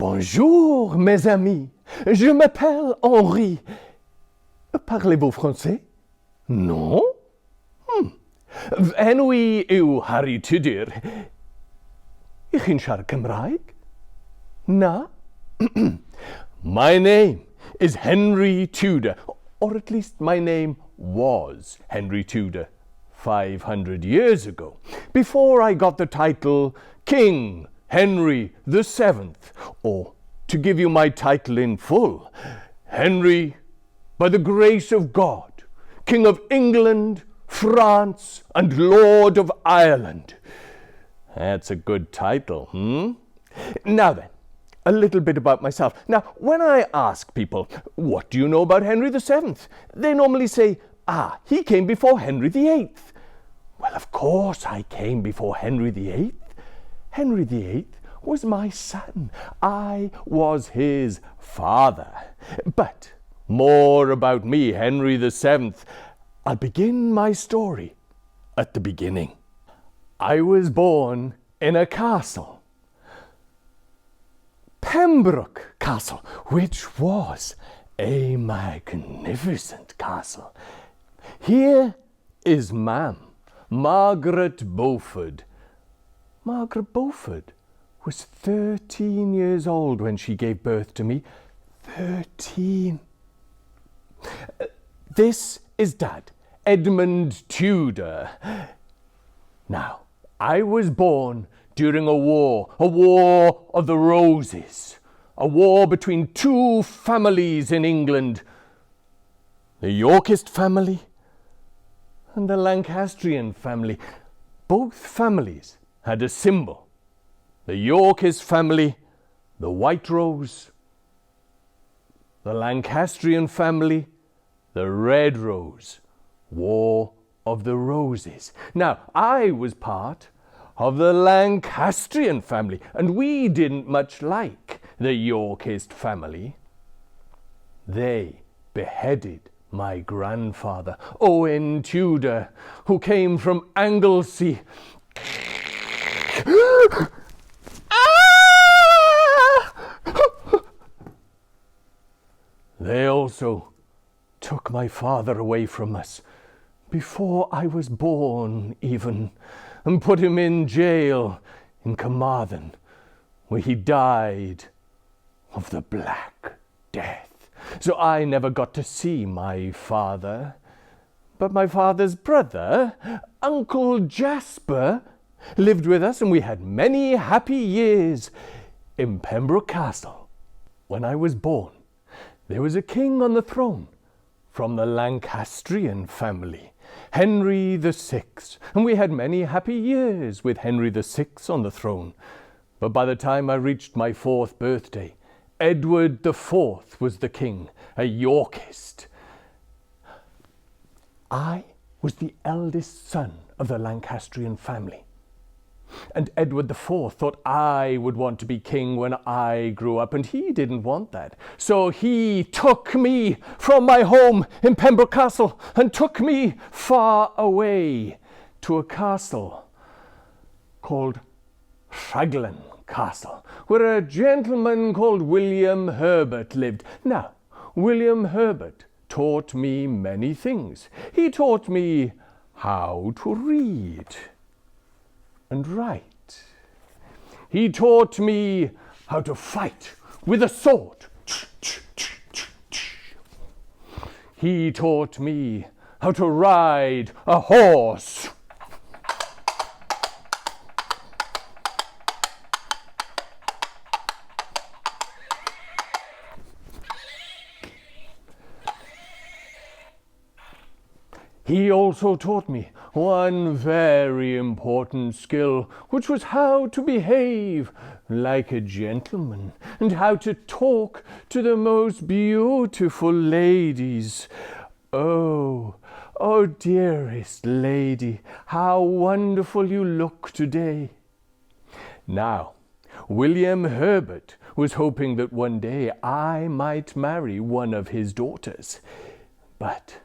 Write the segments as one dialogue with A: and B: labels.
A: Bonjour, mes amis. Je m'appelle Henri. Parlez-vous français? Non? Enwi yw Henry Tudor. Ich chi'n siarad Cymraeg? Na? My name is Henry Tudor, or at least my name was Henry Tudor 500 years ago, before I got the title King Henry the Seventh, or to give you my title in full, Henry, by the grace of God, King of England, France, and Lord of Ireland. That's a good title, Now then, a little bit about myself. Now, when I ask people, what do you know about Henry the Seventh? They normally say, he came before Henry the Eighth. Well, of course I came before Henry the Eighth. Henry the Eighth was my son. I was his father. But more about me, Henry the Seventh. I'll begin my story at the beginning. I was born in a castle, Pembroke Castle, which was a magnificent castle. Here is Ma'am, Margaret Beaufort. Margaret Beaufort was 13 years old when she gave birth to me. 13. This is Dad, Edmund Tudor. Now, I was born during a war of the Roses, a war between two families in England, the Yorkist family and the Lancastrian family. Both families had a symbol. The Yorkist family, the white rose. The Lancastrian family, the red rose. War of the Roses. Now, I was part of the Lancastrian family, and we didn't much like the Yorkist family. They beheaded my grandfather, Owen Tudor, who came from Anglesey. They also took my father away from us before I was born even, and put him in jail in Carmarthen, where he died of the Black Death. So I never got to see my father. But my father's brother, Uncle Jasper, lived with us, and we had many happy years in Pembroke Castle. When I was born, there was a king on the throne from the Lancastrian family, Henry the Sixth, and we had many happy years with Henry the Sixth on the throne. But by the time I reached my 4th birthday, Edward the Fourth was the king, a Yorkist. I was the eldest son of the Lancastrian family, and Edward the Fourth thought I would want to be king when I grew up, and he didn't want that. So he took me from my home in Pembroke Castle and took me far away to a castle called Rhaglan Castle, where a gentleman called William Herbert lived. Now, William Herbert taught me many things. He taught me how to read and write. He taught me how to fight with a sword. He taught me how to ride a horse. He also taught me one very important skill, which was how to behave like a gentleman and how to talk to the most beautiful ladies. Oh, dearest lady, how wonderful you look today. Now, William Herbert was hoping that one day I might marry one of his daughters. But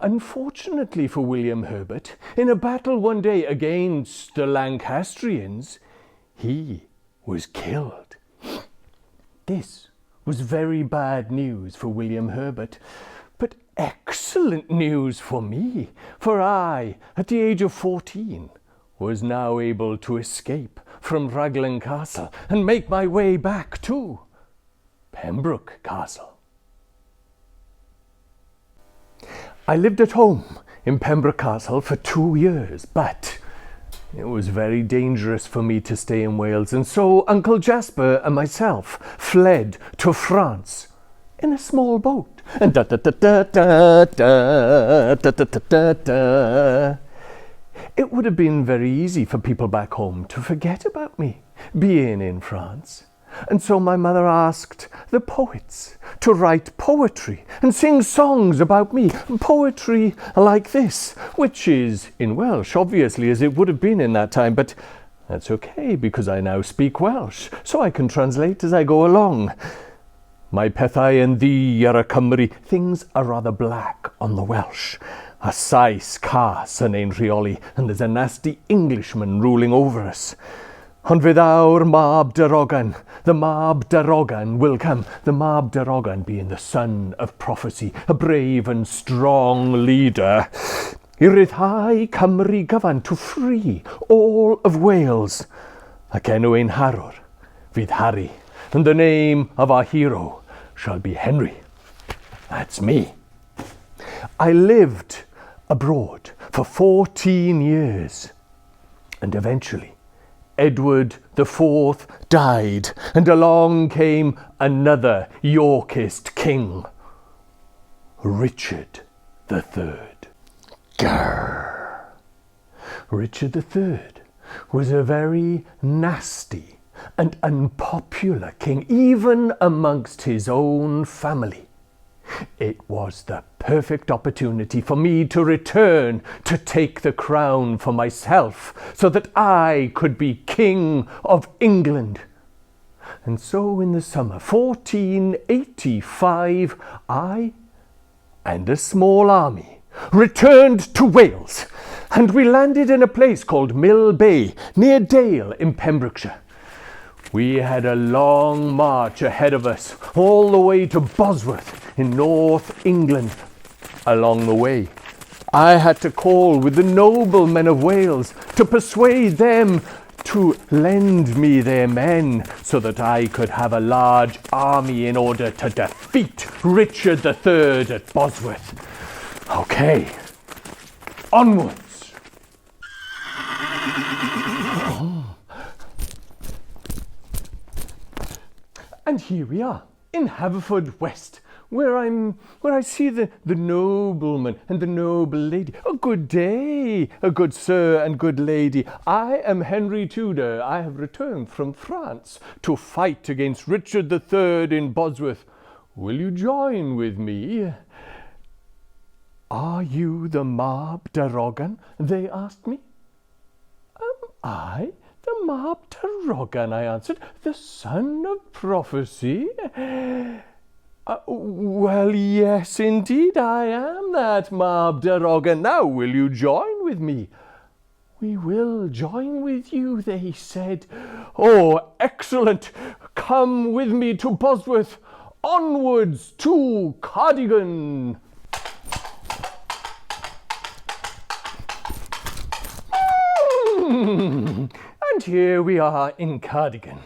A: unfortunately for William Herbert, in a battle one day against the Lancastrians, he was killed. This was very bad news for William Herbert, but excellent news for me, for I, at the age of 14, was now able to escape from Raglan Castle and make my way back to Pembroke Castle. I lived at home in Pembroke Castle for 2 years, but it was very dangerous for me to stay in Wales, and so Uncle Jasper and myself fled to France in a small boat. And it would have been very easy for people back home to forget about me being in France. And so my mother asked the poets to write poetry and sing songs about me. Poetry like this, which is in Welsh, obviously, as it would have been in that time. But that's okay, because I now speak Welsh, so I can translate as I go along. My pethau yn ddu ar y Cymru. Things are rather black on the Welsh. A Sais cas yn ein rheoli, and there's a nasty Englishman ruling over us. Ond fydd awr Mab Darogan, the Mab Darogan will come. The Mab Darogan being the son of prophecy, a brave and strong leader. I ryddhau Cymru gyfan, to free all of Wales. Ac enw ein harwr fydd Harry, and the name of our hero shall be Henry. That's me. I lived abroad for 14 years, and eventually Edward IV died, and along came another Yorkist king, Richard III. Grrr. Richard III was a very nasty and unpopular king, even amongst his own family. It was the perfect opportunity for me to return to take the crown for myself, so that I could be King of England. And so in the summer 1485, I and a small army returned to Wales, and we landed in a place called Mill Bay, near Dale in Pembrokeshire. We had a long march ahead of us, all the way to Bosworth in North England. Along the way, I had to call with the noblemen of Wales to persuade them to lend me their men, so that I could have a large army in order to defeat Richard III at Bosworth. Okay, onwards. And here we are in Haverfordwest, where I see the nobleman and the noble lady. Oh, good day, a good sir and good lady. I am Henry Tudor. I have returned from France to fight against Richard III in Bosworth. Will you join with me? Are you the Mab Darogan? They asked me. Am I the Mab Darogan? I answered, the son of prophecy. Well, yes, indeed, I am that Mab Darogan. Now, will you join with me? We will join with you, they said. Oh, excellent. Come with me to Bosworth. Onwards to Cardigan. And here we are in Cardigan,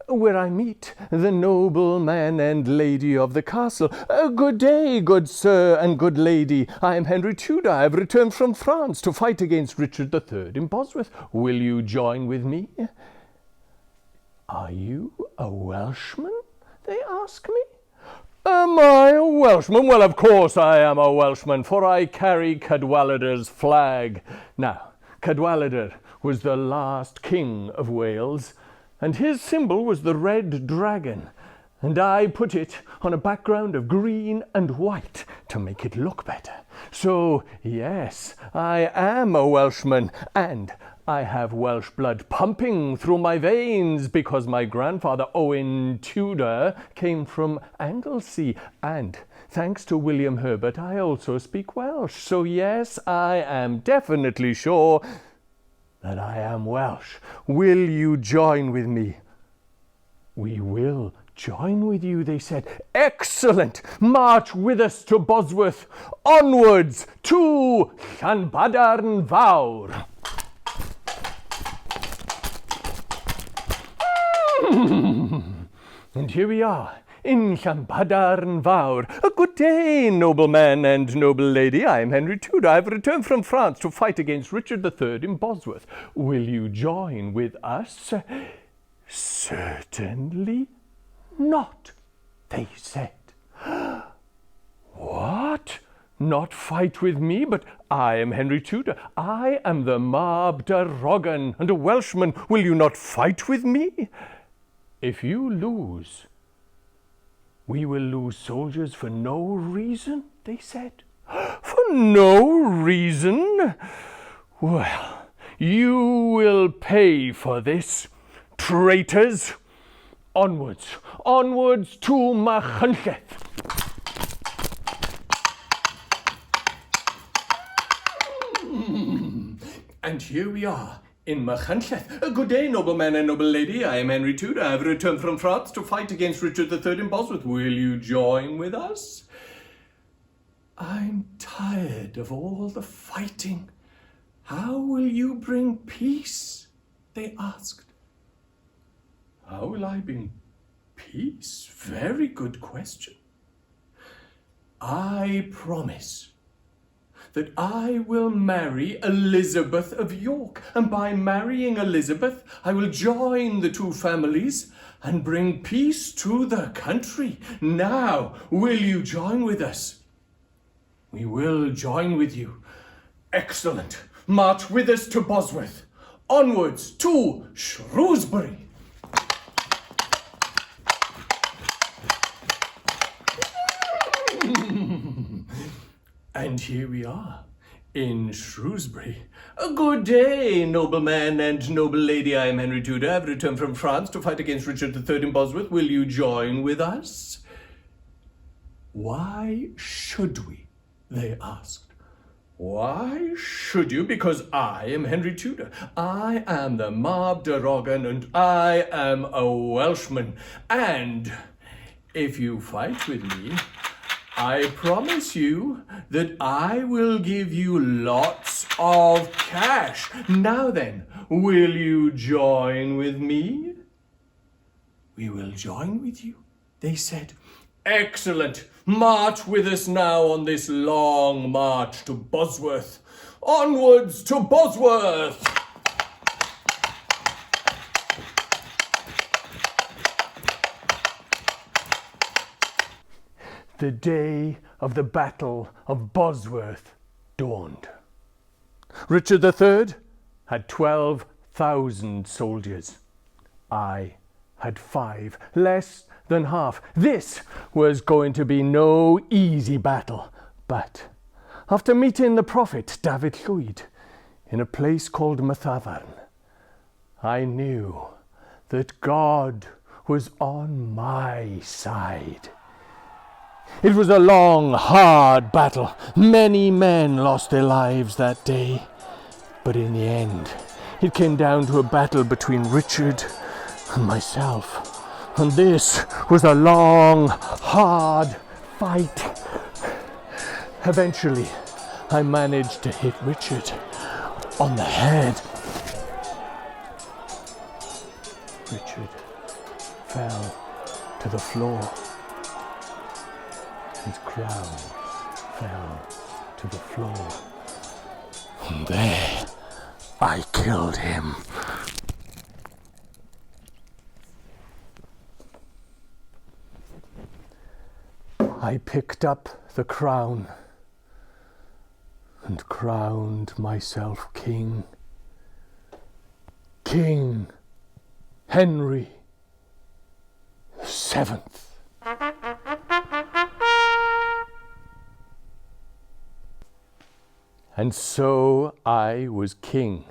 A: where I meet the nobleman and lady of the castle. Good day, good sir and good lady. I am Henry Tudor. I have returned from France to fight against Richard III in Bosworth. Will you join with me? Are you a Welshman? They ask me. Am I a Welshman? Well, of course I am a Welshman, for I carry Cadwaladr's flag. Now, Cadwaladr was the last king of Wales, and his symbol was the red dragon, and I put it on a background of green and white to make it look better. So, yes, I am a Welshman, and I have Welsh blood pumping through my veins because my grandfather, Owen Tudor, came from Anglesey, and thanks to William Herbert, I also speak Welsh. So, yes, I am definitely sure that I am Welsh. Will you join with me? We will join with you, they said. Excellent! March with us to Bosworth. Onwards to Llanbadarn Fawr. And here we are, in Llanbadarn Fawr. A good day, nobleman and noble lady. I am Henry Tudor. I have returned from France to fight against Richard III in Bosworth. Will you join with us? Certainly not, they said. What? Not fight with me? But I am Henry Tudor. I am the Mab Darogan and a Welshman. Will you not fight with me? If you lose, we will lose soldiers for no reason, they said. For no reason? Well, you will pay for this, traitors. Onwards, onwards to Machynlleth. And here we are, in Machynlleth. Good day, nobleman and noble lady. I am Henry Tudor. I have returned from France to fight against Richard III in Bosworth. Will you join with us? I'm tired of all the fighting. How will you bring peace? They asked. How will I bring peace? Very good question. I promise that I will marry Elizabeth of York, and by marrying Elizabeth, I will join the two families and bring peace to the country. Now, will you join with us? We will join with you. Excellent. March with us to Bosworth. Onwards to Shrewsbury. And here we are, in Shrewsbury. Good day, nobleman and noble lady. I am Henry Tudor. I have returned from France to fight against Richard III in Bosworth. Will you join with us? Why should we? They asked. Why should you? Because I am Henry Tudor. I am the Mab Darogan and I am a Welshman. And if you fight with me, I promise you that I will give you lots of cash. Now then, will you join with me? We will join with you, they said. Excellent. March with us now on this long march to Bosworth. Onwards to Bosworth! The day of the Battle of Bosworth dawned. Richard III had 12,000 soldiers. I had 5, less than half. This was going to be no easy battle. But after meeting the prophet David Llwyd in a place called Mathafarn, I knew that God was on my side. It was a long, hard battle. Many men lost their lives that day. But in the end, it came down to a battle between Richard and myself. And this was a long, hard fight. Eventually, I managed to hit Richard on the head. Richard fell to the floor. His crown fell to the floor. And there, I killed him. I picked up the crown and crowned myself king. King Henry VII. And so I was king.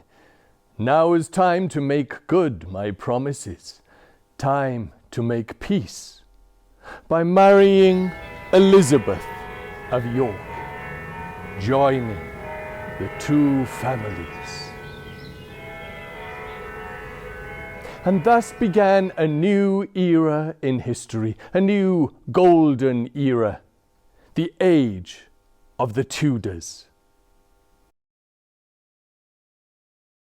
A: Now is time to make good my promises. Time to make peace by marrying Elizabeth of York, joining the two families. And thus began a new era in history, a new golden era, the age of the Tudors.